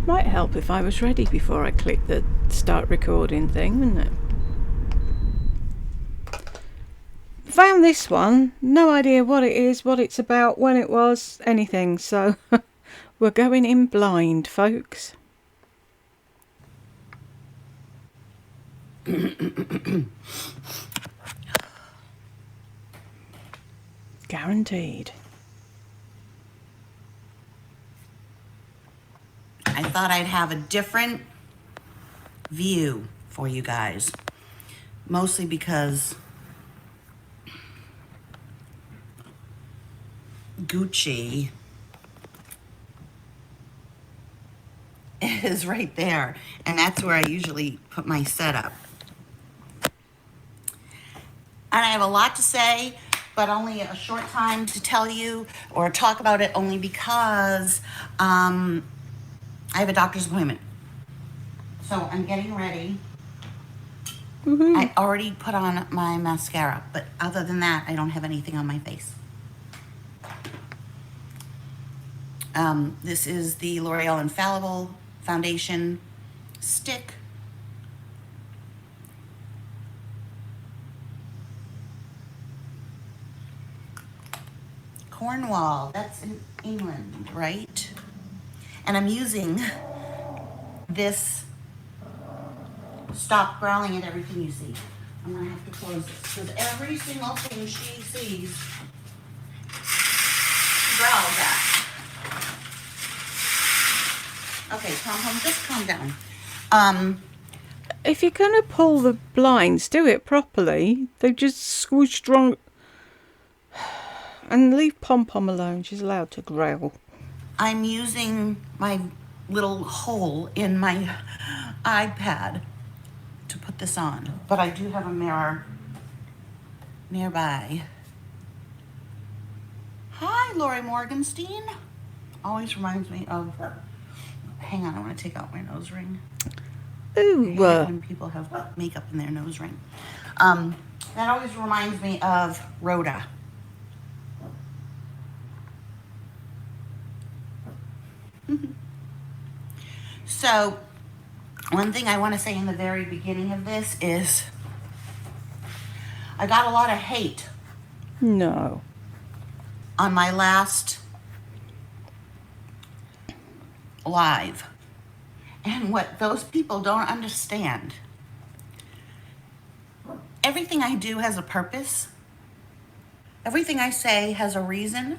Might help if I was ready before I click the start recording thing, wouldn't it? Found this one. No idea what it is, what it's about, when it was, anything. So we're going in blind, folks. Guaranteed. I thought I'd have a different view for you guys, mostly because Gucci is right there, and that's where I usually put my setup. And I have a lot to say, but only a short time to tell you or talk about it, only because I have a doctor's appointment. So I'm getting ready. Woohoo. I already put on my mascara, but other than that, I don't have anything on my face. This is the L'Oreal Infallible Foundation Stick. Cornwall, that's in England, right? And I'm using this Stop Growling at Everything You See. I'm gonna have to close this because every single thing she sees, she growls at. Okay, just calm down. If you're going to pull the blinds, do it properly. They just squished wrong. And leave Pom Pom alone. She's allowed to growl. I'm using my little hole in my iPad to put this on, but I do have a mirror nearby. Hi, Lori Morgenstein. Always reminds me of, hang on, I want to take out my nose ring. Ooh. When people have makeup in their nose ring. That always reminds me of Rhoda. So, one thing I want to say in the very beginning of this is I got a lot of hate. No. On my last live. And what those people don't understand, everything I do has a purpose. Everything I say has a reason.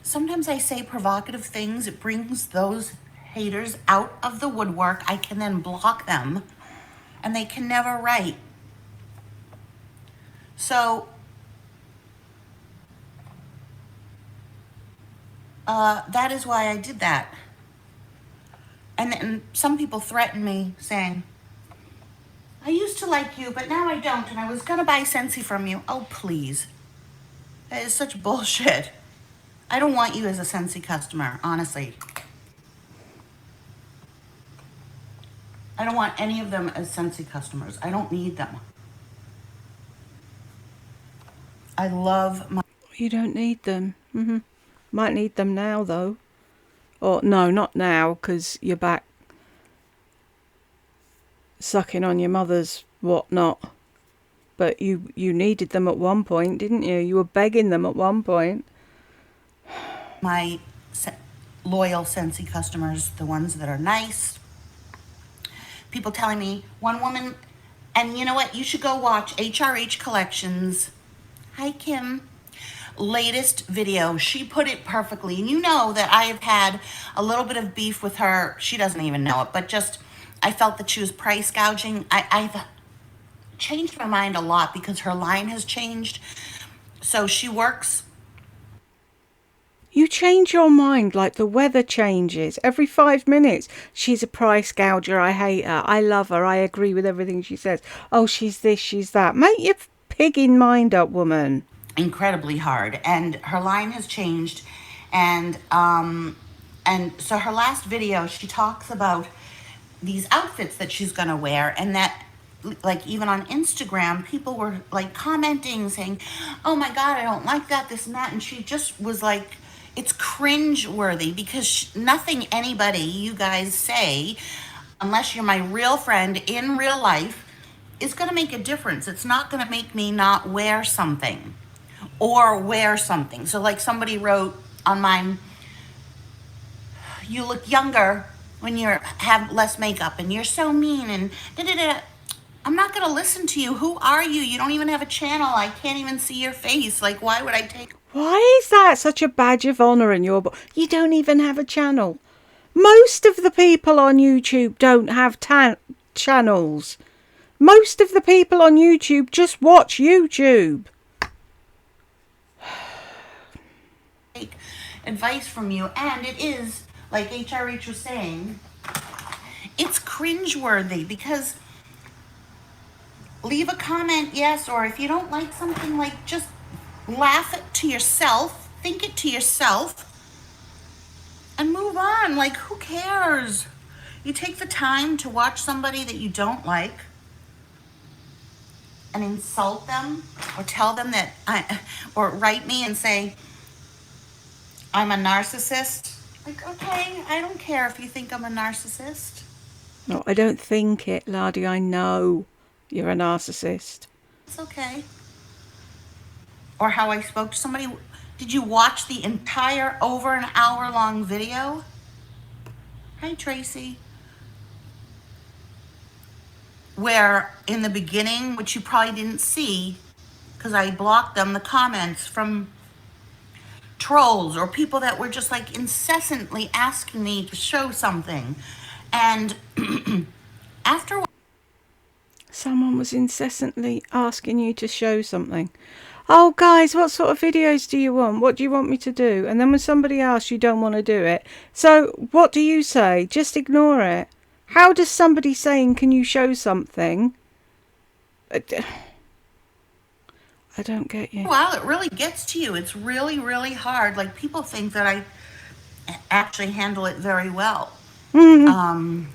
Sometimes I say provocative things. It brings those haters out of the woodwork. I can then block them and they can never write. So that is why I did that. And then some people threatened me saying, I used to like you, but now I don't, and I was gonna buy Scentsy from you. Oh, please. That is such bullshit. I don't want you as a Scentsy customer, honestly. I don't want any of them as Scentsy customers. I don't need them. I love my... You don't need them. Might need them now, though. Or, no, not now, because you're back sucking on your mother's whatnot. But you needed them at one point, didn't you? You were begging them at one point. My loyal Scentsy customers, the ones that are nice. People telling me, one woman, and you know what? You should go watch HRH Collections. Hi, Kim. Latest video. She put it perfectly. And you know that I have had a little bit of beef with her. She doesn't even know it, but just I felt that she was price gouging. I've changed my mind a lot because her line has changed. So she works. You change your mind like the weather changes. Every 5 minutes, she's a price gouger. I hate her. I love her. I agree with everything she says. Oh, she's this, she's that. Make your pigging mind up, woman. Incredibly hard, and her line has changed, and so her last video, she talks about these outfits that she's gonna wear, and that, like, even on Instagram, people were like commenting saying, oh my god, I don't like that, this and that, and she just was like, It's cringe-worthy because nothing anybody, you guys say, unless you're my real friend in real life, is going to make a difference. It's not going to make me not wear something or wear something. So, like somebody wrote on mine, you look younger when you have less makeup, and you're so mean, and da da da. I'm not going to listen to you. Who are you? You don't even have a channel. I can't even see your face. Like, why would I take? Why is that such a badge of honour in your book? You don't even have a channel. Most of the people on YouTube don't have channels. Most of the people on YouTube just watch YouTube. Take advice from you, and it is, like HRH was saying, it's cringeworthy because leave a comment, yes, or if you don't like something, like just laugh it to yourself, think it to yourself, and move on. Like, who cares? You take the time to watch somebody that you don't like and insult them or tell them or write me and say, I'm a narcissist. Like, okay, I don't care if you think I'm a narcissist. No, I don't think it, laddie. I know you're a narcissist. It's okay. Or how I spoke to somebody. Did you watch the entire over an hour long video? Hi, Tracy. Where in the beginning, which you probably didn't see, because I blocked them, the comments from trolls or people that were just like incessantly asking me to show something. And after Someone was incessantly asking you to show something. Oh, guys, what sort of videos do you want? What do you want me to do? And then when somebody asks, you don't want to do it. So what do you say? Just ignore it. How does somebody saying, can you show something? I don't get you. well, it really gets to you. It's really, really hard. Like, people think that I actually handle it very well. Mm-hmm.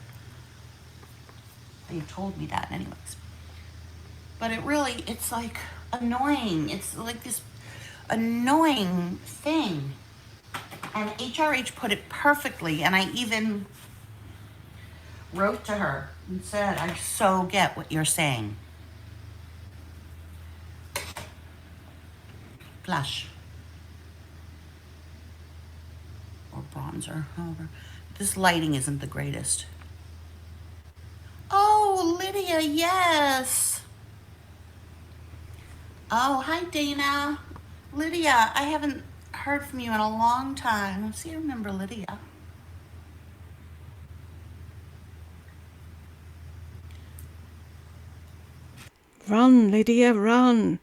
They told me that anyways. But it's like annoying. It's like this annoying thing. And HRH put it perfectly. And I even wrote to her and said, I so get what you're saying. Blush. Or bronzer, however. This lighting isn't the greatest. Oh, Lydia, yes. Oh, hi, Dana. Lydia, I haven't heard from you in a long time. Let's see, I remember Lydia. Run, Lydia, run.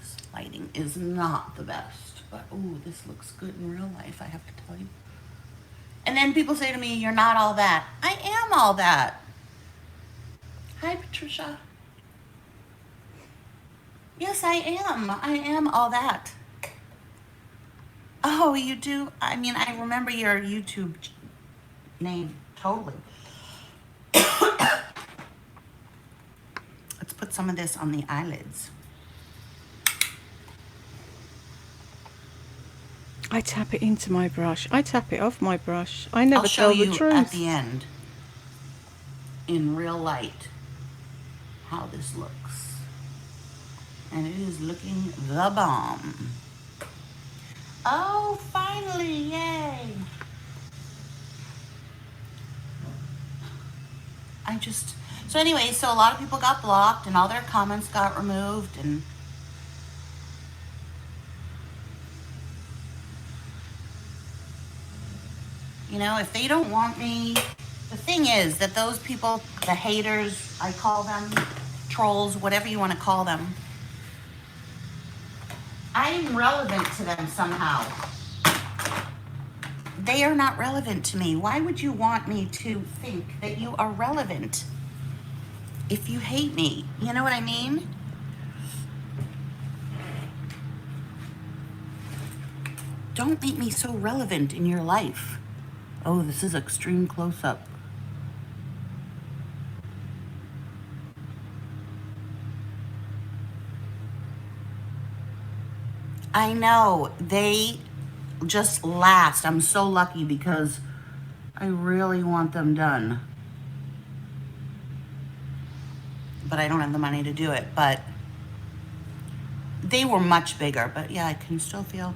This lighting is not the best, but ooh, this looks good in real life, I have to tell you. And then people say to me, you're not all that. I am all that. Hi, Patricia. Yes, I am. I am all that. Oh, you do? I mean, I remember your YouTube name totally. Let's put some of this on the eyelids. I tap it into my brush. I tap it off my brush. I never I'll show tell the you truth. at the end, in real light, how this looks. And it is looking the bomb. Oh, finally, yay. So anyway, so a lot of people got blocked and all their comments got removed, and you know, if they don't want me, the thing is that those people, the haters, I call them, trolls, whatever you want to call them, I'm relevant to them somehow. They are not relevant to me. Why would you want me to think that you are relevant if you hate me? You know what I mean? Don't make me so relevant in your life. Oh, this is extreme close-up. I know, just last. I'm so lucky because I really want them done. But I don't have the money to do it. But they were much bigger. But yeah, I can still feel.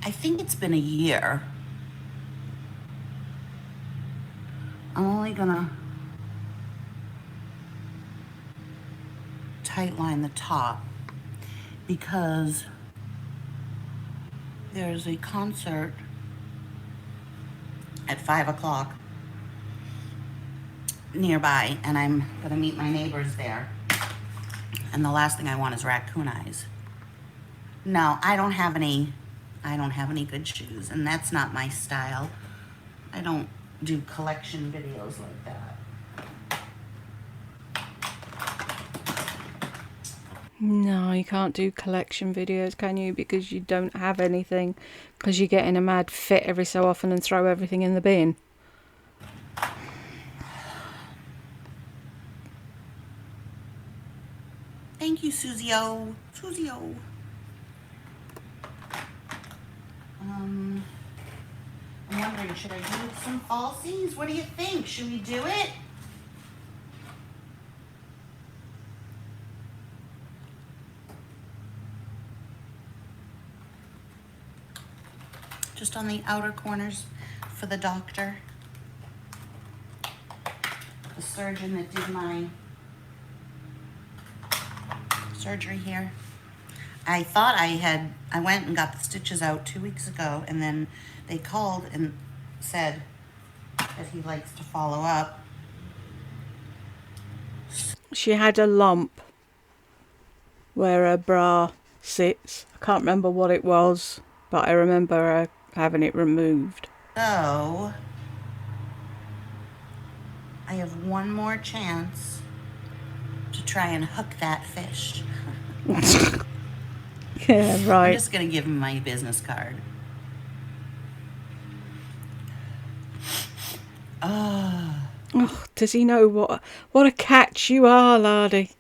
I think it's been a year. I'm only gonna tight line the top because there's a concert at 5 o'clock nearby, and I'm gonna meet my neighbors there. And the last thing I want is raccoon eyes. No, I don't have any good shoes, and that's not my style. I don't do collection videos like that. No, you can't do collection videos, can you? Because you don't have anything. Because you get in a mad fit every so often and throw everything in the bin. Thank you, Susie-O. Susie-O. I'm wondering, should I do some falsies? What do you think? Should we do it? Just on the outer corners for the doctor. The surgeon that did my surgery here. I thought I went and got the stitches out 2 weeks ago, and then they called and said that he likes to follow up. She had a lump where her bra sits. I can't remember what it was, but I remember her having it removed. So, I have one more chance to try and hook that fish. Yeah, right. I'm just going to give him my business card. Oh, does he know what a catch you are, laddie?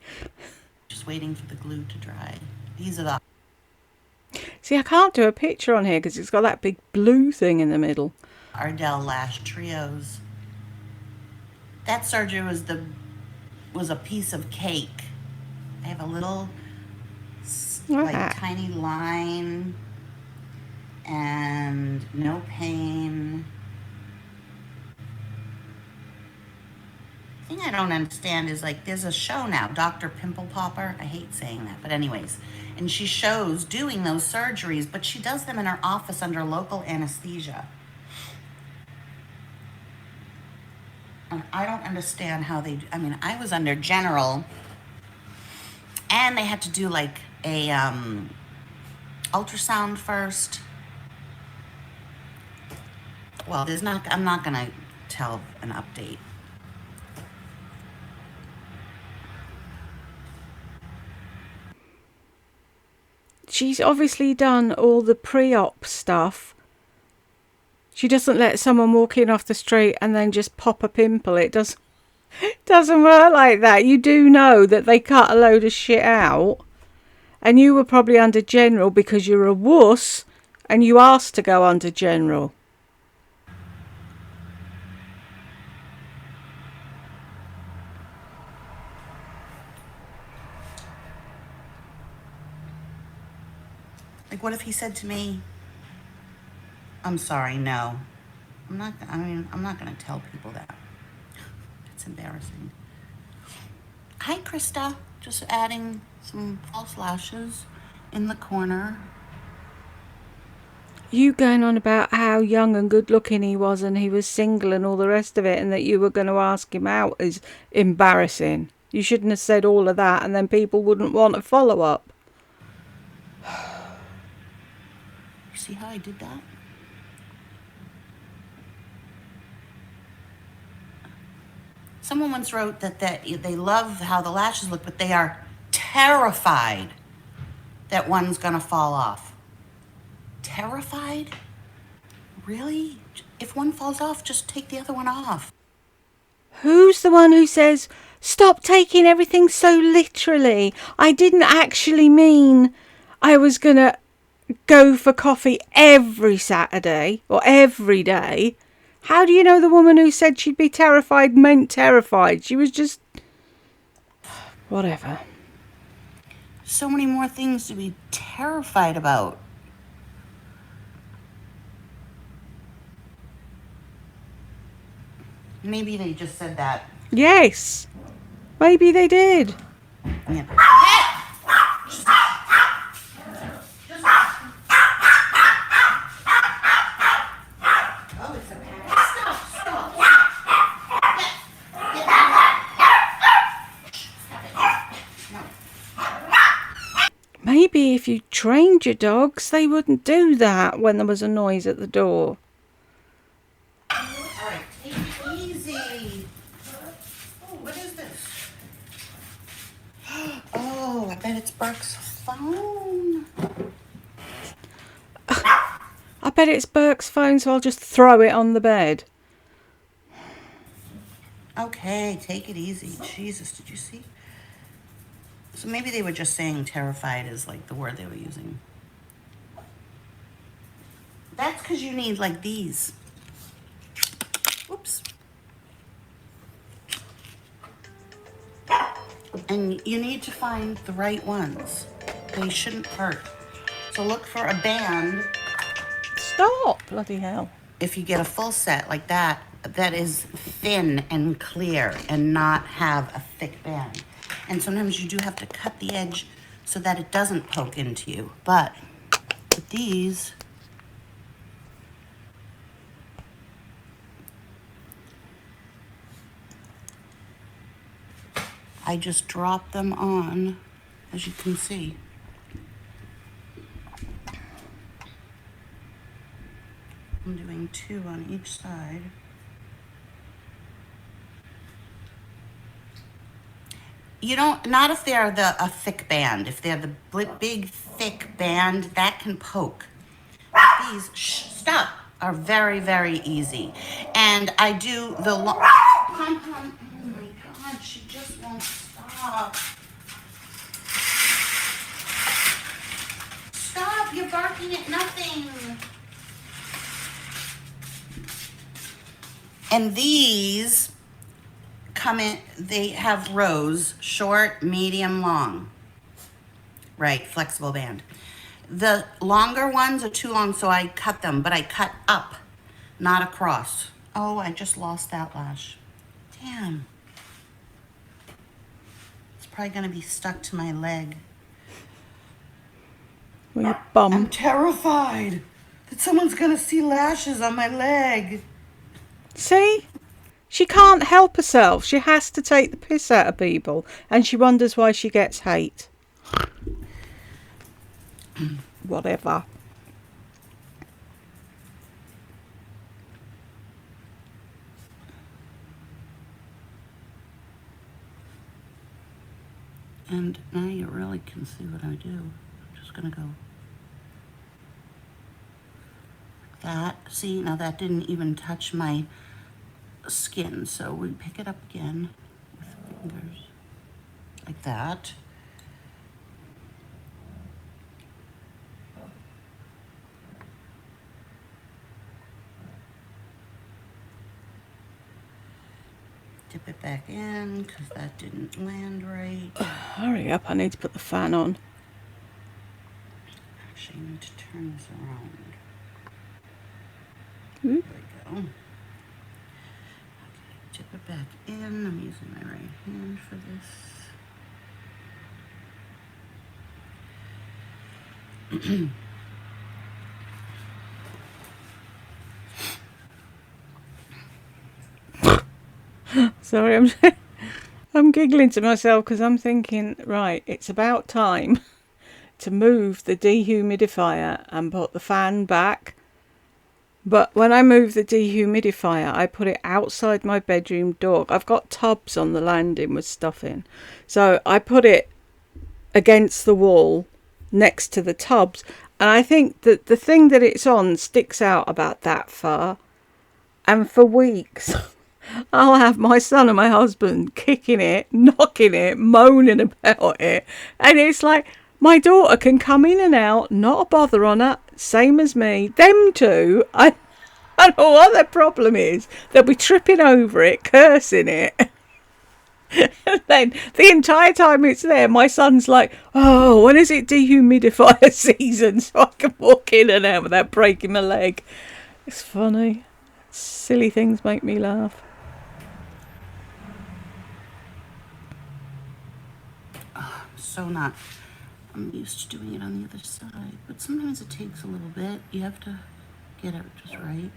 Just waiting for the glue to dry. These are the See, I can't do a picture on here because it's got that big blue thing in the middle. Ardell Lash Trios. That surgery was a piece of cake. I have a little tiny line and no pain. The thing I don't understand is there's a show now, Dr. Pimple Popper. I hate saying that, but anyways. And she shows doing those surgeries, but she does them in her office under local anesthesia. And I don't understand how they do. I mean, I was under general, and they had to do a ultrasound first. Well, I'm not gonna tell an update. She's obviously done all the pre-op stuff. She doesn't let someone walk in off the street and then just pop a pimple. It doesn't work like that. You do know that they cut a load of shit out. And you were probably under general because you're a wuss and you asked to go under general. What if he said to me, I'm sorry, no. I'm not going to tell people that. It's embarrassing. Hi, Krista. Just adding some false lashes in the corner. You going on about how young and good looking he was and he was single and all the rest of it and that you were going to ask him out is embarrassing. You shouldn't have said all of that and then people wouldn't want a follow-up. See how I did that? Someone once wrote that they love how the lashes look, but they are terrified that one's gonna fall off. Terrified? Really? If one falls off, just take the other one off. Who's the one who says, Stop taking everything so literally. I didn't actually mean I was going to go for coffee every Saturday or every day. How do you know the woman who said she'd be terrified meant terrified? She was just... whatever. So many more things to be terrified about. Maybe they just said that. Yes. Maybe they did. Yeah. Oh, it's a pack. Stop. Maybe if you trained your dogs, they wouldn't do that when there was a noise at the door. All right, take it easy. Oh, what is this? Oh, I bet it's Burke's phone. I bet it's Burke's phone, so I'll just throw it on the bed. Okay, take it easy. Jesus, did you see? So maybe they were just saying terrified is like the word they were using. That's because you need like these. Oops. And you need to find the right ones. They shouldn't hurt. So look for a band. Stop, bloody hell. If you get a full set like that, that is thin and clear and not have a thick band. And sometimes you do have to cut the edge so that it doesn't poke into you. But with these, I just drop them on, as you can see. I'm doing 2 on each side. You don't, not if they're a thick band. If they're the big, thick band, that can poke. These, stop, are very, very easy. And I do the long, oh my God, she just won't stop. Stop, you're barking at nothing. And these come in, they have rows, short, medium, long. Right, flexible band. The longer ones are too long, so I cut them, but I cut up, not across. Oh, I just lost that lash. Damn. It's probably gonna be stuck to my leg. Well, your bum. I'm terrified that someone's gonna see lashes on my leg. See? She can't help herself. She has to take the piss out of people. And she wonders why she gets hate. Whatever. And now you really can see what I do. I'm just gonna go like that. See, now that didn't even touch my skin, so we pick it up again with fingers like that. Dip it back in because that didn't land right. Hurry up, I need to put the fan on. Actually, I need to turn this around. Ooh. There we go. Okay, dip it back in. I'm using my right hand for this. Sorry, I'm giggling to myself because I'm thinking, right, it's about time to move the dehumidifier and put the fan back. But when I move the dehumidifier, I put it outside my bedroom door. I've got tubs on the landing with stuff in. So I put it against the wall next to the tubs. And I think that the thing that it's on sticks out about that far. And for weeks, I'll have my son and my husband kicking it, knocking it, moaning about it. And it's like, my daughter can come in and out, not a bother on her, same as me. Them two, I don't know what their problem is. They'll be tripping over it, cursing it. And then the entire time it's there, my son's like, oh, when is it dehumidifier season so I can walk in and out without breaking my leg? It's funny. Silly things make me laugh. So not. I'm used to doing it on the other side, but sometimes it takes a little bit. You have to get it just right.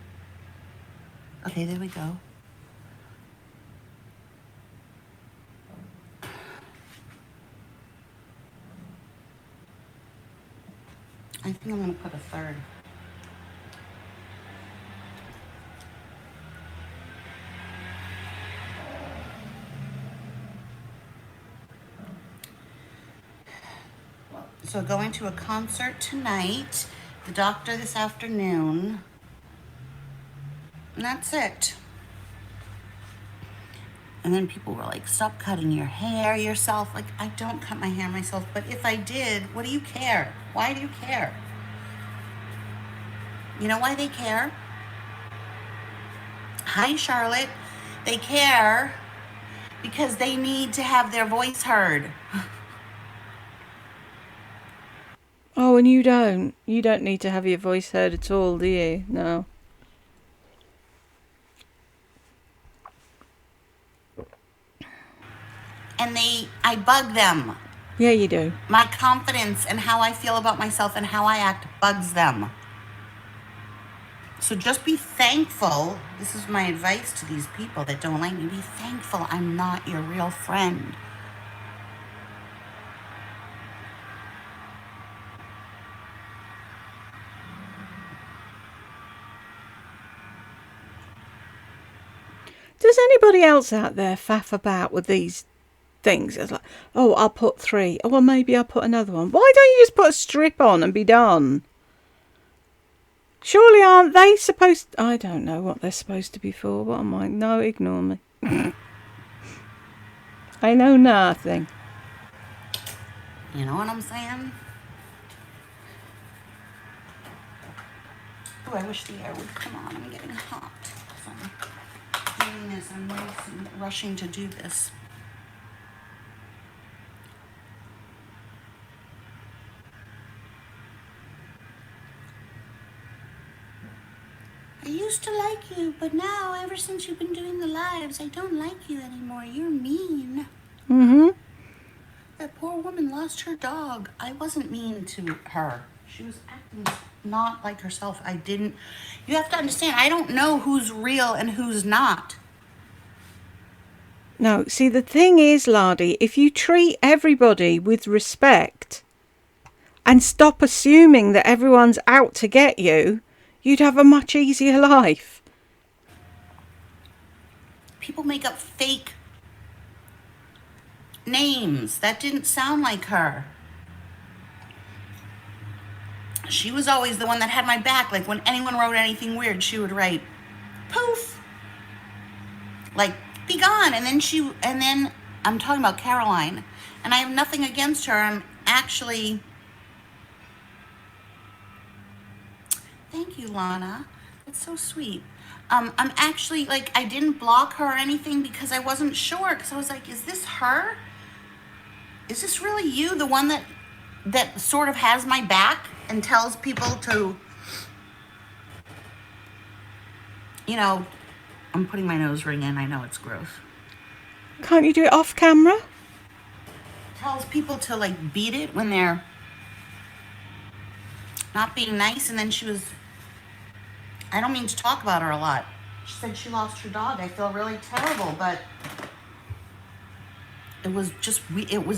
Okay, there we go. I think I'm gonna put a third. So going to a concert tonight, the doctor this afternoon, and that's it. And then people were like, stop cutting your hair yourself. Like, I don't cut my hair myself, but if I did, what do you care? Why do you care? You know why they care? Hi, Charlotte. They care because they need to have their voice heard. Oh, and you don't. You don't need to have your voice heard at all, do you? No. And I bug them. Yeah, you do. My confidence and how I feel about myself and how I act bugs them. So just be thankful. This is my advice to these people that don't like me. Be thankful I'm not your real friend. Does anybody else out there faff about with these things? It's like, oh, I'll put 3. Oh, well, maybe I'll put another one. Why don't you just put a strip on and be done? Surely aren't they supposed... I don't know what they're supposed to be for. What am I... No, ignore me. I know nothing. You know what I'm saying? Oh, I wish the air would come on. I'm getting hot. So I'm doing this. I'm rushing to do this. I used to like you, but now, ever since you've been doing the lives, I don't like you anymore. You're mean. Mm-hmm. That poor woman lost her dog. I wasn't mean to her. She was acting not like herself. You have to understand, I don't know who's real and who's not. No, see, the thing is, Lardy, if you treat everybody with respect and stop assuming that everyone's out to get you, you'd have a much easier life. People make up fake names. That didn't sound like her. She was always the one that had my back. Like when anyone wrote anything weird, she would write, poof. Like, be gone. And then I'm talking about Caroline. And I have nothing against her. I'm actually... Thank you, Lana. That's so sweet. I'm actually, like, I didn't block her or anything because I wasn't sure. Because I was like, is this her? Is this really you? The one that sort of has my back and tells people to, you know, I'm putting my nose ring in. I know it's gross. Can't you do it off camera? Tells people to, like, beat it when they're not being nice. And then she was... I don't mean to talk about her a lot. She said she lost her dog. I feel really terrible, but it was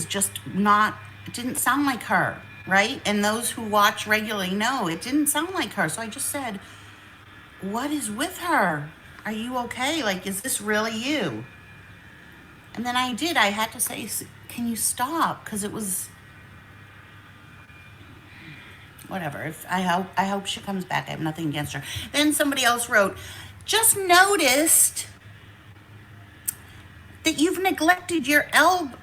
just not, it didn't sound like her, right? And those who watch regularly know it didn't sound like her. So I just said, what is with her? Are you okay? Like, is this really you? And then I had to say, can you stop? Because it was... Whatever. I hope she comes back. I have nothing against her. Then somebody else wrote, just noticed that you've neglected your elbow.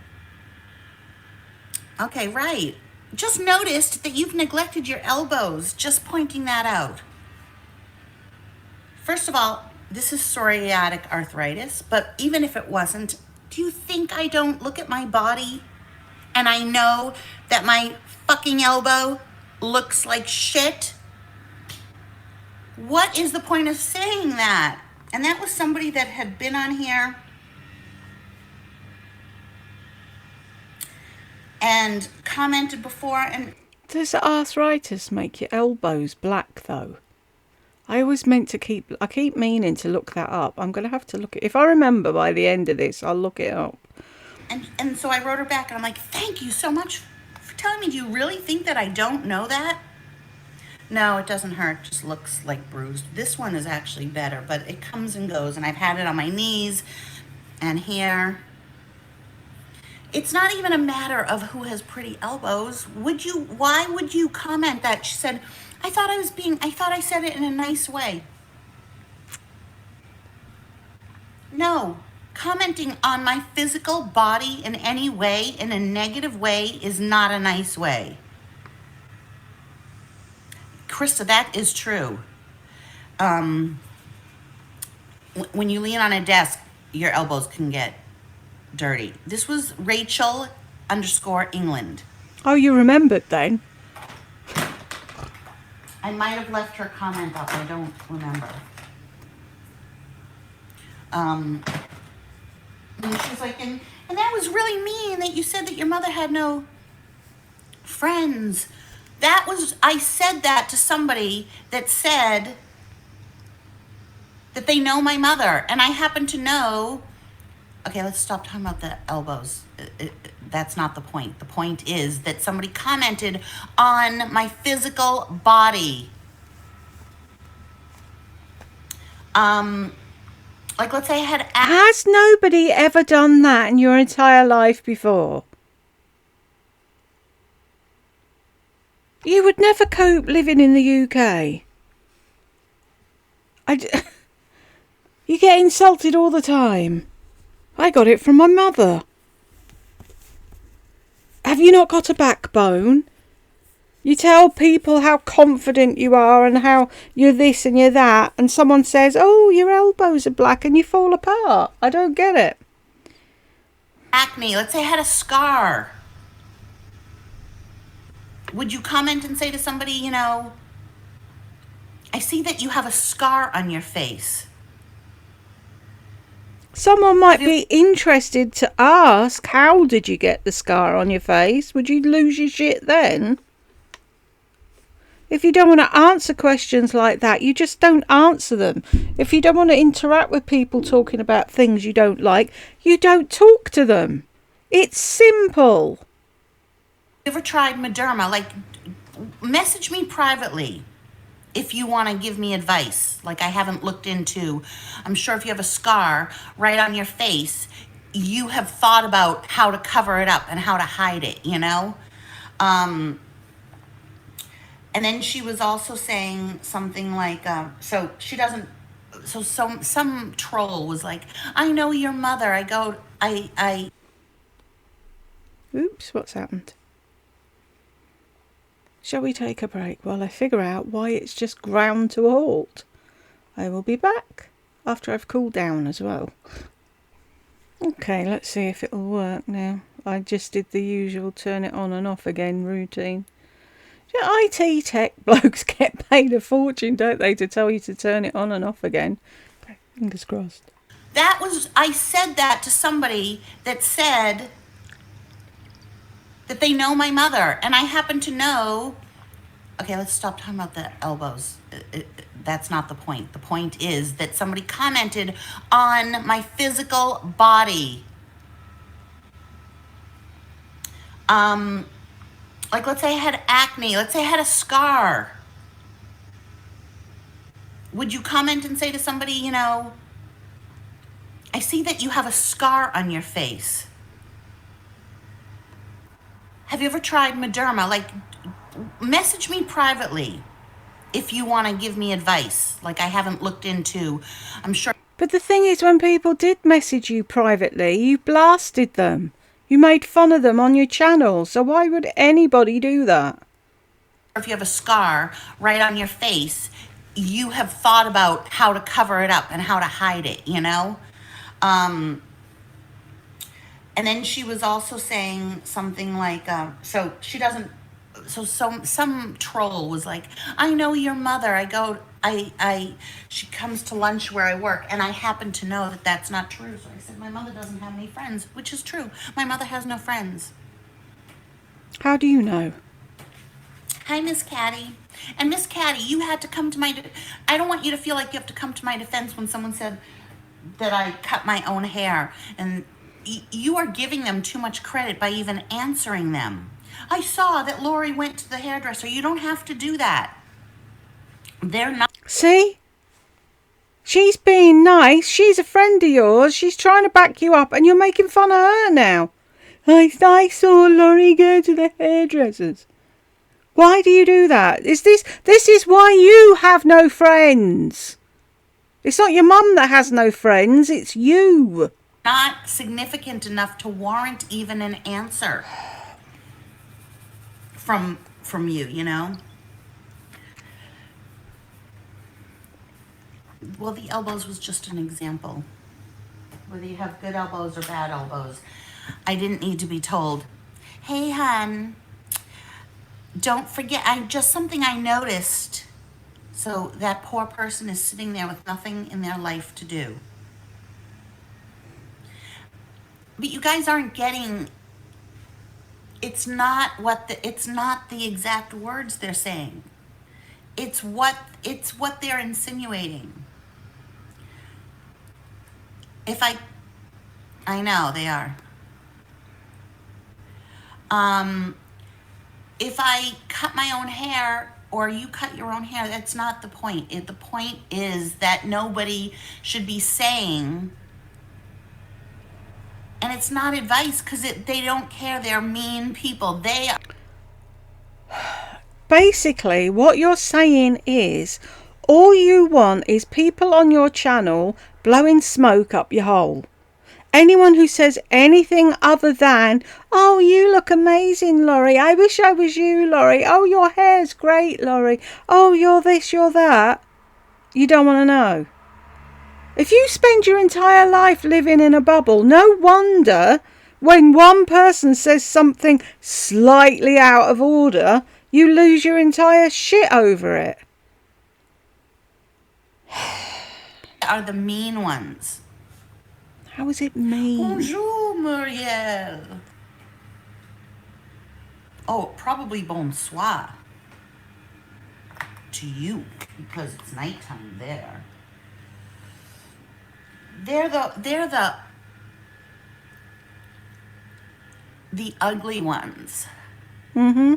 Okay, right. Just noticed that you've neglected your elbows. Just pointing that out. First of all, this is psoriatic arthritis, but even if it wasn't, do you think I don't look at my body and I know that my fucking elbow looks like shit? What is the point of saying that? And that was somebody that had been on here and commented before. And Does arthritis make your elbows black, though? I keep meaning to look that up. I'm going to have to look it. If I remember by the end of this, I'll look it up. And so I wrote her back and I'm like, thank you so much for telling me. Do you really think that I don't know that? No, it doesn't hurt. It just looks like bruised. This one is actually better, but it comes and goes. And I've had it on my knees and here. It's not even a matter of who has pretty elbows. Why would you comment that? She said, I thought I said it in a nice way. No, commenting on my physical body in any way, in a negative way, is not a nice way. Krista, that is true. When you lean on a desk, your elbows can get dirty. This was Rachel_England. Oh, you remembered then? I might have left her comment up. I don't remember. And she was like, and that was really mean that you said that your mother had no friends. I said that to somebody that said that they know my mother. And I happen to know, okay, let's stop talking about the elbows. That's not the point. The point is that somebody commented on my physical body. Like, let's say I had... Has nobody ever done that in your entire life before? You would never cope living in the UK. You get insulted all the time. I got it from my mother. Have you not got a backbone? You tell people how confident you are and how you're this and you're that, and someone says, oh, your elbows are black, and you fall apart. I don't get it. Acne, let's say I had a scar. Would you comment and say to somebody, I see that you have a scar on your face? Someone might be interested to ask, how did you get the scar on your face? Would you lose your shit then? If you don't want to answer questions like that, you just don't answer them. If you don't want to interact with people talking about things you don't like, you don't talk to them. It's simple. You ever tried Mederma? Like, message me privately if you want to give me advice. Like, I haven't looked into. I'm sure if you have a scar right on your face, you have thought about how to cover it up and how to hide it, And then she was also saying something like, so she doesn't, so some troll was like, I know your mother. Oops, what's happened? Shall we take a break while I figure out why it's just ground to a halt? I will be back after I've cooled down as well. Okay, let's see if it'll work now. I just did the usual turn it on and off again routine. IT tech blokes get paid a fortune, don't they, to tell you to turn it on and off again. Okay, fingers crossed. I said that to somebody that said that they know my mother. And I happen to know, okay, let's stop talking about the elbows. That's not the point. The point is that somebody commented on my physical body. Like, let's say I had acne. Let's say I had a scar. Would you comment and say to somebody, I see that you have a scar on your face? Have you ever tried Mederma? Like, message me privately if you want to give me advice. Like, I haven't looked into. I'm sure. But the thing is, when people did message you privately, you blasted them. You made fun of them on your channel. So why would anybody do that? If you have a scar right on your face, you have thought about how to cover it up and how to hide it, you know? And then she was also saying something like, so she doesn't, so some troll was like, I know your mother. She comes to lunch where I work, and I happen to know that that's not true. So I said, my mother doesn't have any friends, which is true. My mother has no friends. How do you know? Hi, Miss Caddy. And Miss Caddy, you had to come to I don't want you to feel like you have to come to my defense when someone said that I cut my own hair. And you are giving them too much credit by even answering them. I saw that Lori went to the hairdresser. You don't have to do that. They're not. See? She's being nice. She's a friend of yours. She's trying to back you up and you're making fun of her now. I saw Lori go to the hairdressers. Why do you do that? This is why you have no friends. It's not your mum that has no friends, it's you. Not significant enough to warrant even an answer from you, you know? Well, the elbows was just an example. Whether you have good elbows or bad elbows. I didn't need to be told, hey, hun, don't forget, something I noticed. So that poor person is sitting there with nothing in their life to do. But you guys aren't getting, it's not the exact words they're saying. It's what they're insinuating. I know they are. If I cut my own hair or you cut your own hair, that's not the point. The point is that nobody should be saying, and it's not advice because they don't care. They're mean people. Basically, what you're saying is all you want is people on your channel blowing smoke up your hole. Anyone who says anything other than, oh, you look amazing, Lori. I wish I was you, Lori. Oh, your hair's great, Lori. Oh, you're this, you're that. You don't want to know. If you spend your entire life living in a bubble, no wonder when one person says something slightly out of order, you lose your entire shit over it. Are the mean ones. How is it mean? Bonjour, Muriel. Oh, probably bonsoir to you because it's nighttime there. They're the ugly ones. Mm-hmm.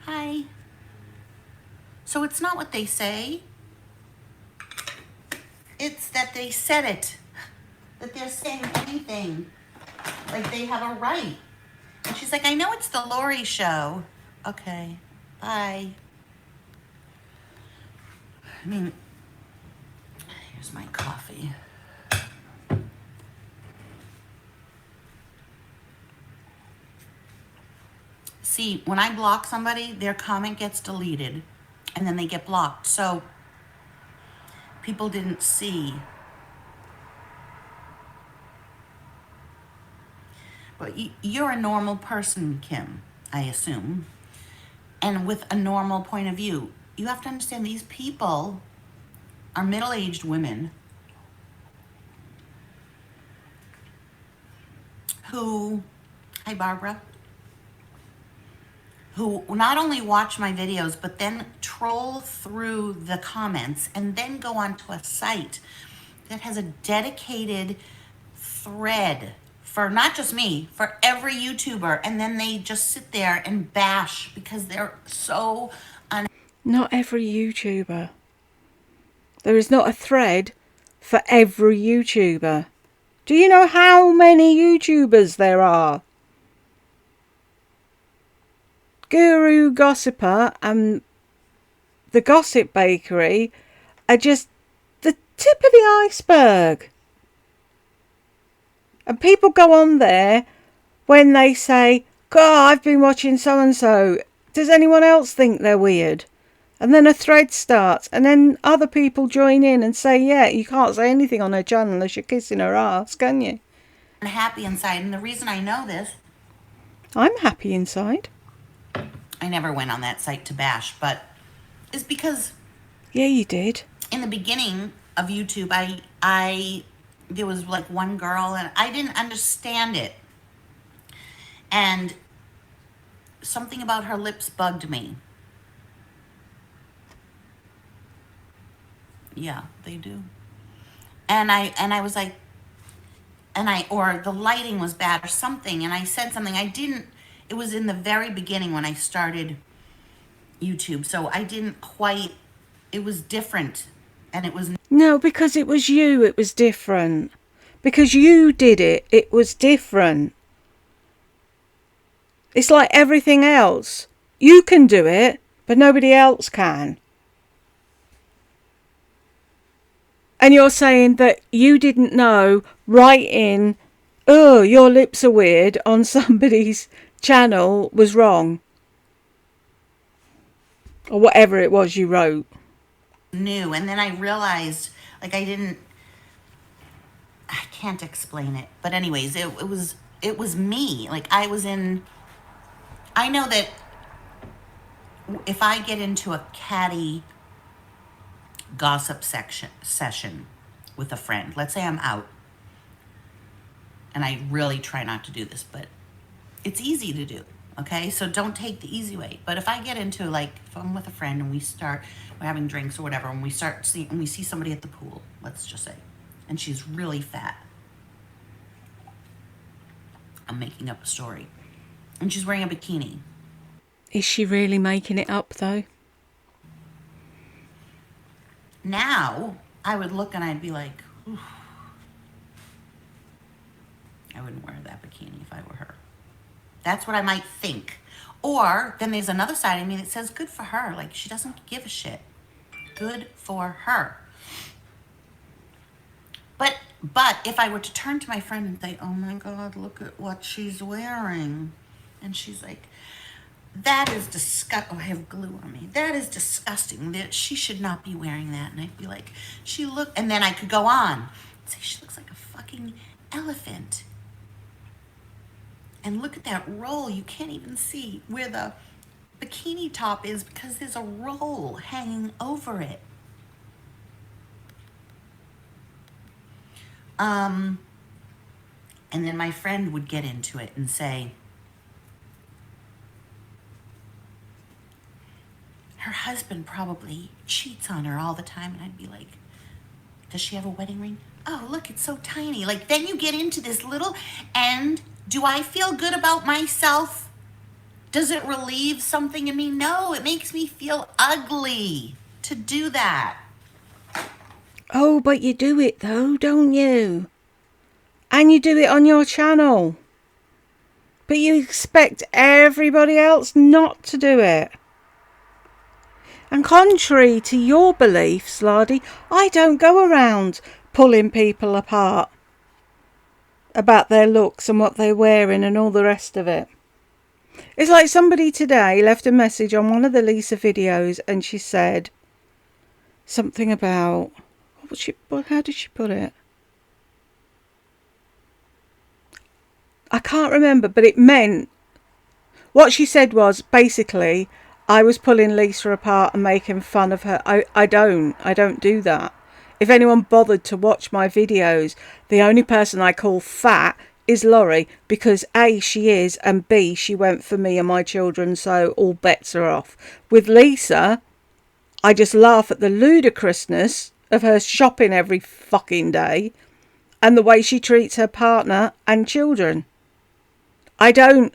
Hi. So it's not what they say. It's that they said it. That they're saying anything. Like they have a right. And she's like, I know it's the Lori show. Okay. Bye. I mean, here's my coffee. See, when I block somebody, their comment gets deleted and then they get blocked. So people didn't see. But you're a normal person, Kim, I assume. And with a normal point of view. You have to understand these people are middle-aged women who, hi Barbara, who not only watch my videos, but then troll through the comments and then go onto a site that has a dedicated thread for not just me, for every YouTuber. And then they just sit there and bash because they're so Not every YouTuber. There is not a thread for every YouTuber. Do you know how many YouTubers there are? Guru Gossiper and the Gossip Bakery are just tip of the iceberg. And people go on there when they say, God, I've been watching so-and-so. Does anyone else think they're weird? And then a thread starts, and then other people join in and say, yeah, you can't say anything on her channel unless you're kissing her ass, can you? Happy inside. And the reason I know this, I'm happy inside. I never went on that site to bash, but is because Yeah, you did. in the beginning of YouTube, I there was like one girl and I didn't understand it. And something about her lips bugged me. Yeah, they do. And I was like, or the lighting was bad or something, and I said something. It was in the very beginning when I started YouTube, so I didn't quite, it was different, and it was... No, because it was you, it was different. Because you did it, it was different. It's like everything else. You can do it, but nobody else can. And you're saying that you didn't know writing, oh, your lips are weird on somebody's channel was wrong. Or whatever it was you wrote. New. And then I realized, like, I can't explain it. But anyways, it was me. Like, I know that if I get into a catty gossip session with a friend, let's say I'm out, and I really try not to do this, but it's easy to do, okay? So don't take the easy way. But if I get into, like, if I'm with a friend and we're having drinks or whatever, and we see somebody at the pool, let's just say, and she's really fat. I'm making up a story. And she's wearing a bikini. Is she really making it up, though? Now, I would look and I'd be like, oof. I wouldn't wear that bikini if I were her. That's what I might think. Or then there's another side of me that says, good for her. Like, she doesn't give a shit. Good for her. But if I were to turn to my friend and say, oh my God, look at what she's wearing. And she's like, that is disgusting. Oh, I have glue on me. That is disgusting. That she should not be wearing that. And I'd be like, and then I could go on. Say, she looks like a fucking elephant. And look at that roll. You can't even see where the bikini top is because there's a roll hanging over it. And then my friend would get into it and say, her husband probably cheats on her all the time. And I'd be like, does she have a wedding ring? Oh, look, it's so tiny. Like, then you get into this little, and do I feel good about myself? Does it relieve something in me? No, it makes me feel ugly to do that. Oh, but you do it though, don't you? And you do it on your channel. But you expect everybody else not to do it. And contrary to your beliefs, Lardy, I don't go around pulling people apart about their looks and what they're wearing and all the rest of it. It's like somebody today left a message on one of the Lisa videos and she said something about, how did she put it? I can't remember, but it meant, what she said was basically, I was pulling Lisa apart and making fun of her. I don't do that. If anyone bothered to watch my videos, the only person I call fat is Laurie, because A, she is, and B, she went for me and my children, so all bets are off. With Lisa, I just laugh at the ludicrousness of her shopping every fucking day and the way she treats her partner and children. I don't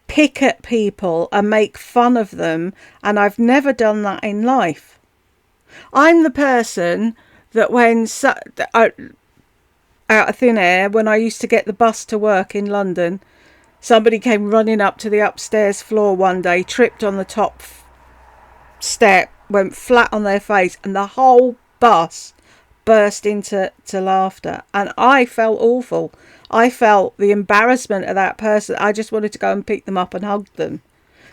pick at people and make fun of them, and I've never done that in life. I'm the person that when out of thin air, when I used to get the bus to work in London, somebody came running up to the upstairs floor one day, tripped on the top step, went flat on their face, and the whole bus burst into laughter, and I felt awful. I felt the embarrassment of that person. I just wanted to go and pick them up and hug them.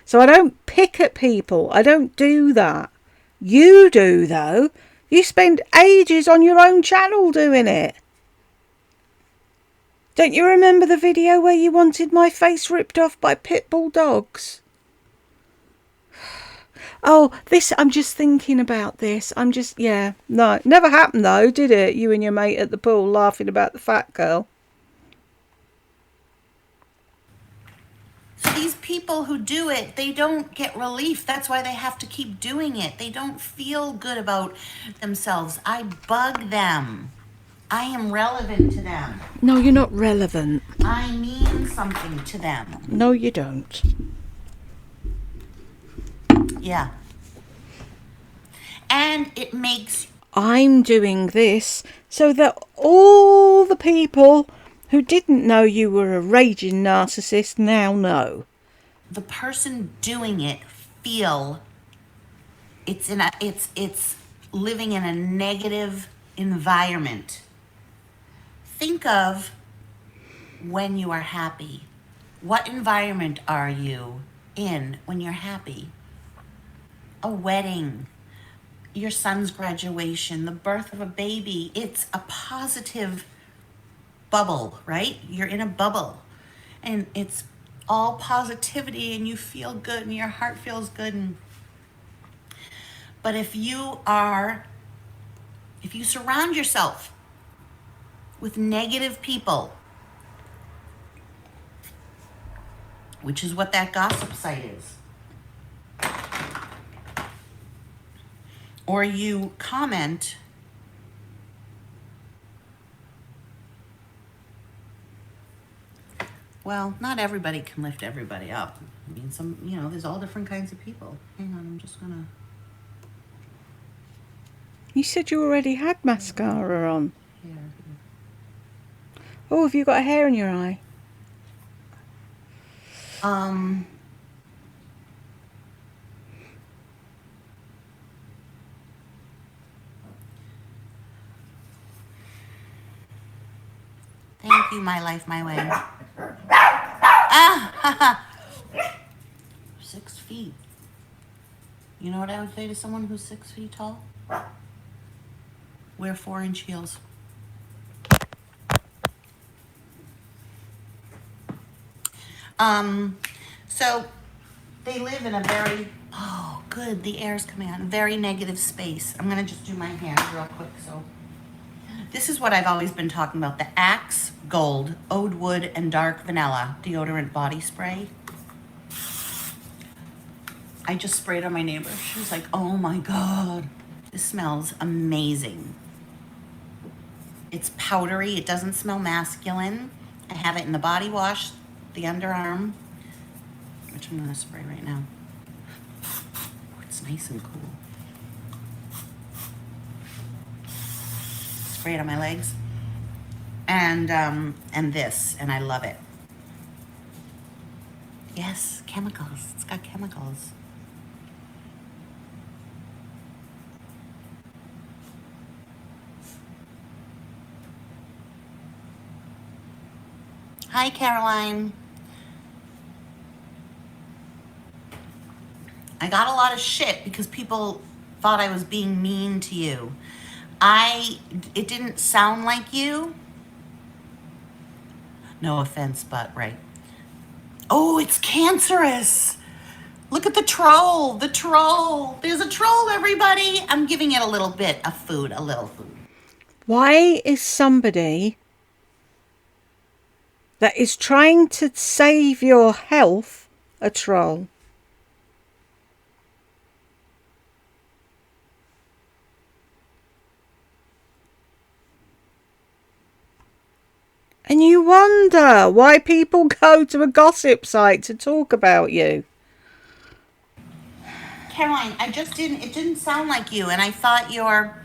So I don't pick at people. I don't do that. You do, though. You spend ages on your own channel doing it. Don't you remember the video where you wanted my face ripped off by pit bull dogs? Oh, this, I'm just thinking about this. Yeah. No, never happened though, did it? You and your mate at the pool laughing about the fat girl. So these people who do it, they don't get relief. That's why they have to keep doing it. They don't feel good about themselves. I bug them. I am relevant to them. No, you're not relevant. I mean something to them. No, you don't. Yeah. And it makes... I'm doing this so that all the people who didn't know you were a raging narcissist now know. The person doing it feel it's living in a negative environment. Think of when you are happy. What environment are you in when you're happy? A wedding, your son's graduation, the birth of a baby. It's a positive bubble, right? You're in a bubble and it's all positivity and you feel good and your heart feels good. But if you surround yourself with negative people, which is what that gossip site is, or you comment well, not everybody can lift everybody up. I mean, there's all different kinds of people. Hang on, I'm just gonna... You said you already had mascara on. Here. Oh, have you got a hair in your eye? Thank you, my life, my way. Ah, 6 feet. You know what I would say to someone who's 6 feet tall? Wear 4-inch heels. So they live in a very, oh, good, the air's coming on, very negative space. I'm gonna just do my hands real quick, so. This is what I've always been talking about, the Axe Gold Oud Wood and Dark Vanilla deodorant body spray. I just sprayed on my neighbor. She was like, oh my God, this smells amazing. It's powdery, it doesn't smell masculine. I have it in the body wash, the underarm, which I'm gonna spray right now. Oh, it's nice and cool. Spray it on my legs. And this, and I love it. Yes, chemicals, it's got chemicals. Hi, Caroline. I got a lot of shit because people thought I was being mean to you. It didn't sound like you. No offense, but right. Oh, it's cancerous. Look at the troll, the troll. There's a troll, everybody. I'm giving it a little bit of food, a little food. Why is somebody that is trying to save your health a troll? And you wonder why people go to a gossip site to talk about you. Caroline, it didn't sound like you, and I thought your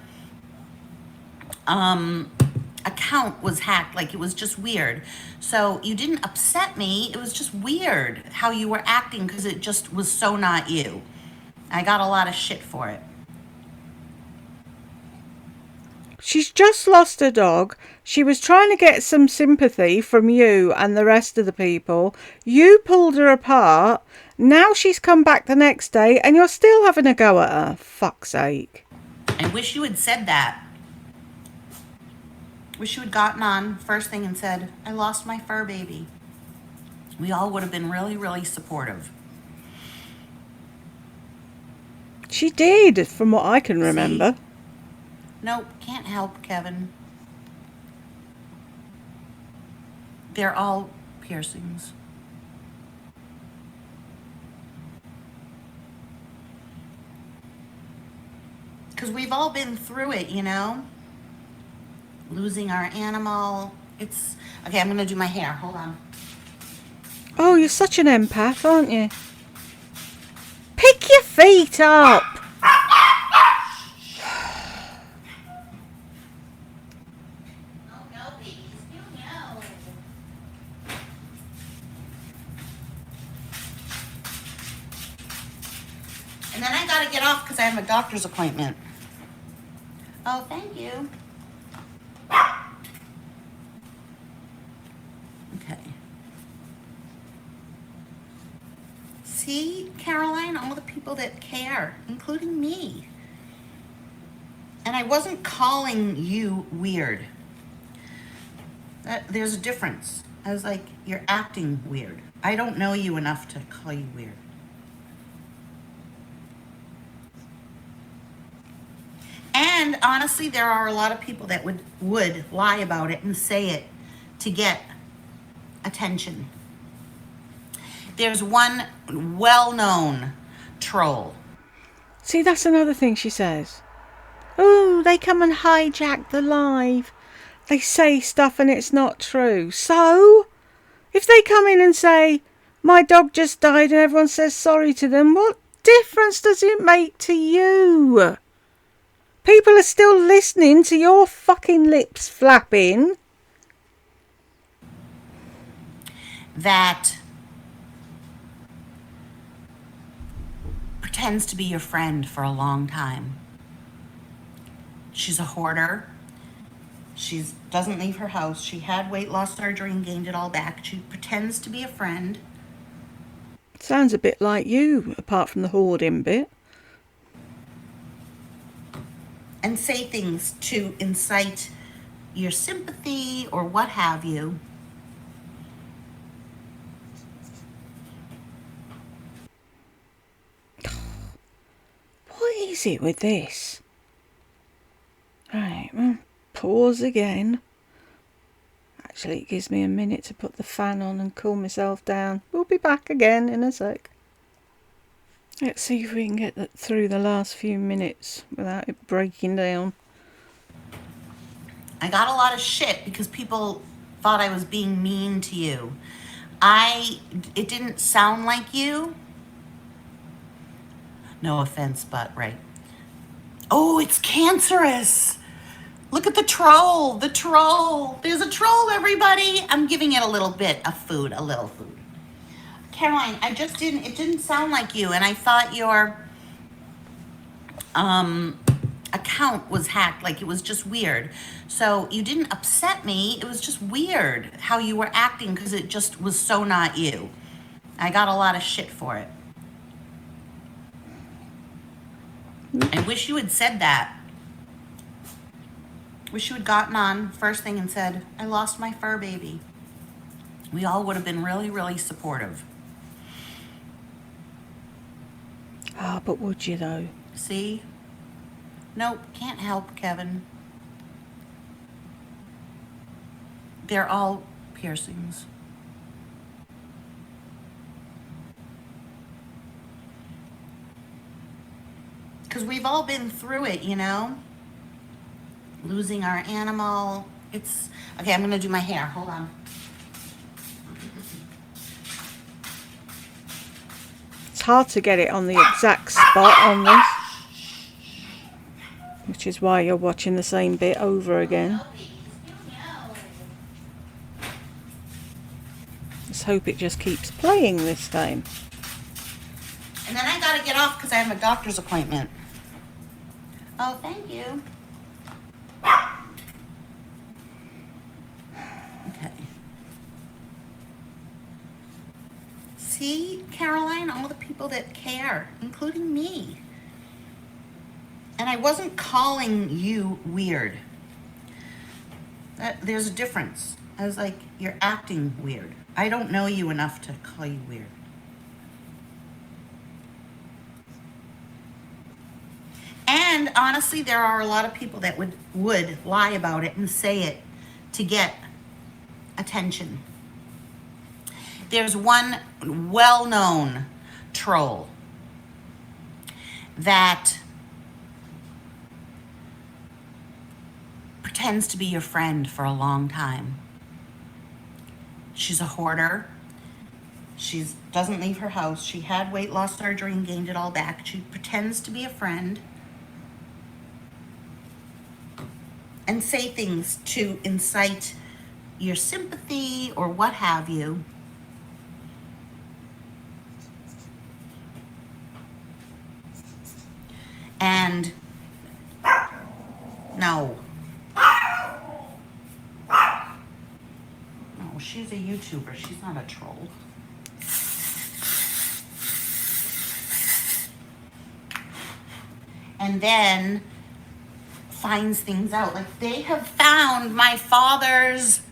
account was hacked, like it was just weird. So you didn't upset me, it was just weird how you were acting because it just was so not you. I got a lot of shit for it. She's just lost her dog. She was trying to get some sympathy from you and the rest of the people. You pulled her apart. Now she's come back the next day and you're still having a go at her. Fuck's sake. I wish you had said that. Wish you had gotten on first thing and said, I lost my fur baby. We all would have been really, really supportive. She did, from what I can remember. See? Nope, can't help, Kevin. They're all piercings. Because we've all been through it, you know? Losing our animal. It's... Okay, I'm going to do my hair. Hold on. Oh, you're such an empath, aren't you? Pick your feet up! And then I gotta get off because I have a doctor's appointment. Oh, thank you. Okay. See, Caroline, all the people that care, including me. And I wasn't calling you weird. There's a difference. I was like, you're acting weird. I don't know you enough to call you weird. And honestly, there are a lot of people that would lie about it and say it to get attention. There's one well-known troll. See, that's another thing she says. Oh, they come and hijack the live. They say stuff and it's not true. So, if they come in and say, my dog just died and everyone says sorry to them, what difference does it make to you? People are still listening to your fucking lips flapping. That pretends to be your friend for a long time. She's a hoarder. She doesn't leave her house. She had weight loss surgery and gained it all back. She pretends to be a friend. Sounds a bit like you, apart from the hoarding bit. And say things to incite your sympathy or what have you. What is it with this? Right, well, pause again. Actually, it gives me a minute to put the fan on and cool myself down. We'll be back again in a sec. Let's see if we can get through the last few minutes without it breaking down. I got a lot of shit because people thought I was being mean to you. It didn't sound like you. No offense, but right. Oh, it's cancerous. Look at the troll, the troll. There's a troll, everybody. I'm giving it a little bit of food, a little food. Caroline, it didn't sound like you, and I thought your account was hacked, like it was just weird. So you didn't upset me, it was just weird how you were acting because it just was so not you. I got a lot of shit for it. I wish you had said that. Wish you had gotten on first thing and said, I lost my fur baby. We all would have been really, really supportive. Ah, but would you though? See? Nope, can't help, Kevin. They're all piercings. Because we've all been through it, you know? Losing our animal. It's... Okay, I'm going to do my hair. Hold on. It's hard to get it on the exact spot on this, which is why you're watching the same bit over again. Let's hope it just keeps playing this time. And then I got to get off because I have a doctor's appointment. Oh, thank you. See, Caroline, all the people that care, including me. And I wasn't calling you weird. There's a difference. I was like, you're acting weird. I don't know you enough to call you weird. And honestly, there are a lot of people that would lie about it and say it to get attention. There's one well-known troll that pretends to be your friend for a long time. She's a hoarder. She doesn't leave her house. She had weight loss surgery and gained it all back. She pretends to be a friend and say things to incite your sympathy or what have you. And no, she's a YouTuber. She's not a troll. And then finds things out. Like, they have found my father's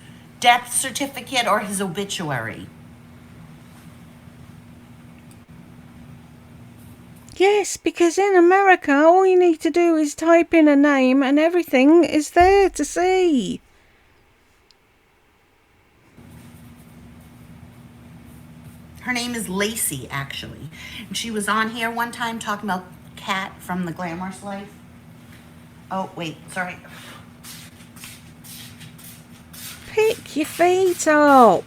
death certificate or his obituary. Yes, because in America, all you need to do is type in a name and everything is there to see. Her name is Lacey, actually. And she was on here one time talking about Kat from The Glamorous Life. Oh, wait, sorry. Pick your feet up.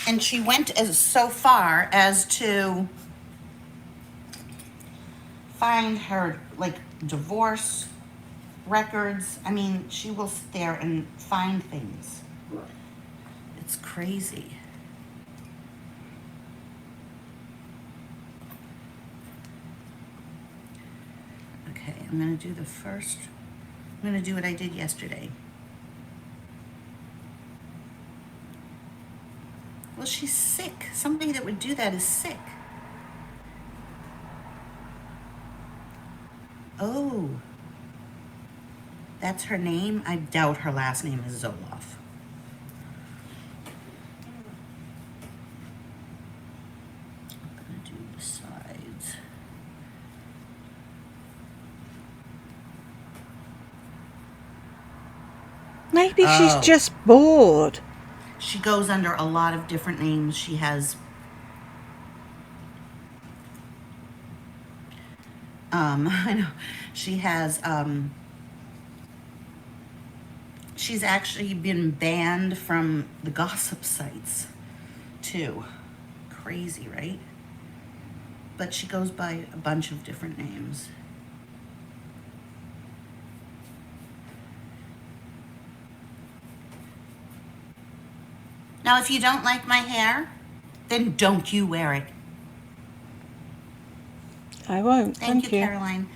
And she went so far as to find her, like, divorce records. I mean, she will sit there and find things. It's crazy. Okay, I'm gonna do the first. I'm gonna do what I did yesterday. Well, she's sick. Somebody that would do that is sick. Oh, that's her name? I doubt her last name is Zoloff. I'm gonna do the sides. Maybe she's just bored. She goes under a lot of different names. She has I know she has she's actually been banned from the gossip sites too. Crazy, right? But she goes by a bunch of different names. Now, if you don't like my hair, then don't you wear it. I won't. Thank you, Caroline.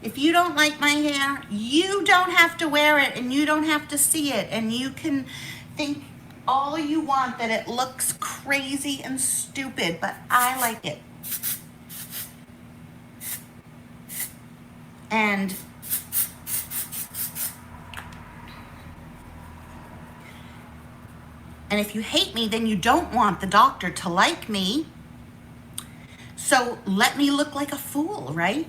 If you don't like my hair, you don't have to wear it and you don't have to see it. And you can think all you want that it looks crazy and stupid, but I like it. And if you hate me, then you don't want the doctor to like me. So let me look like a fool, right?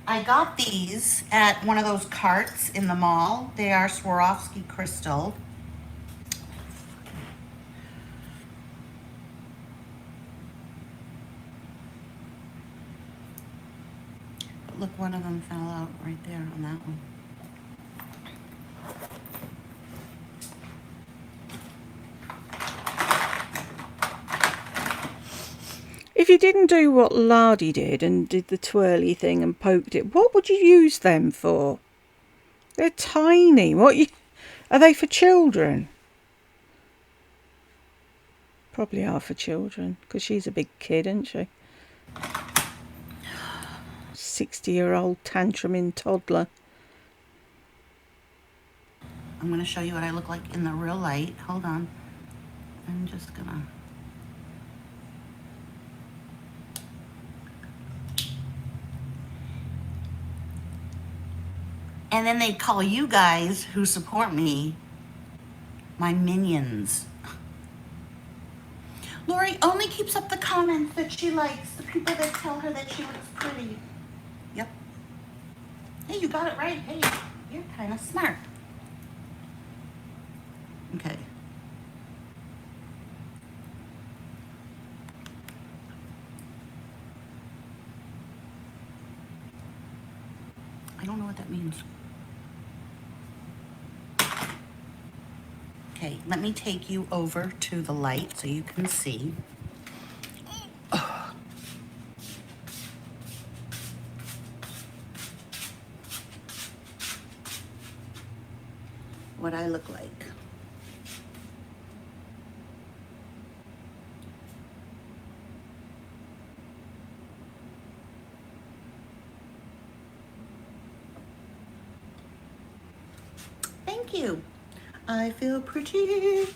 I got these at one of those carts in the mall. They are Swarovski crystal. But look, one of them fell out right there on that one. If you didn't do what Lardy did and did the twirly thing and poked it, what would you use them for? They're tiny. Are they for children? Probably are for children, because she's a big kid, isn't she? 60-year-old tantruming toddler. I'm going to show you what I look like in the real light. Hold on. I'm just going to... And then they call you guys who support me my minions. Lori only keeps up the comments that she likes, the people that tell her that she looks pretty. Yep. Hey, you got it right. Hey, you're kind of smart. Okay. I don't know what that means. Okay, let me take you over to the light so you can see. What I look like. Thank you. I feel pretty.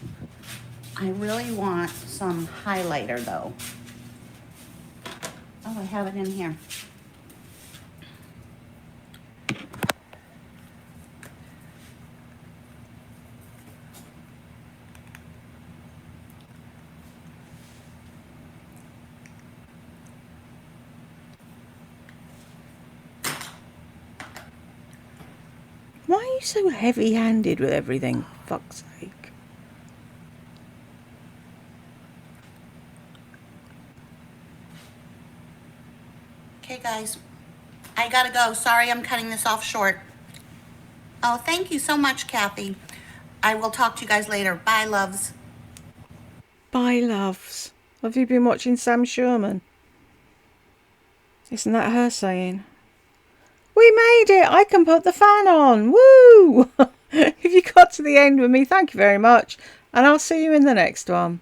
I really want some highlighter though. Oh, I have it in here. Why are you so heavy-handed with everything? Fuck's sake. Okay, guys. I gotta go. Sorry I'm cutting this off short. Oh, thank you so much, Kathy. I will talk to you guys later. Bye, loves. Bye, loves. Have you been watching Sam Sherman? Isn't that her saying? We made it! I can put the fan on! Woo! If you got to the end with me, thank you very much. And I'll see you in the next one.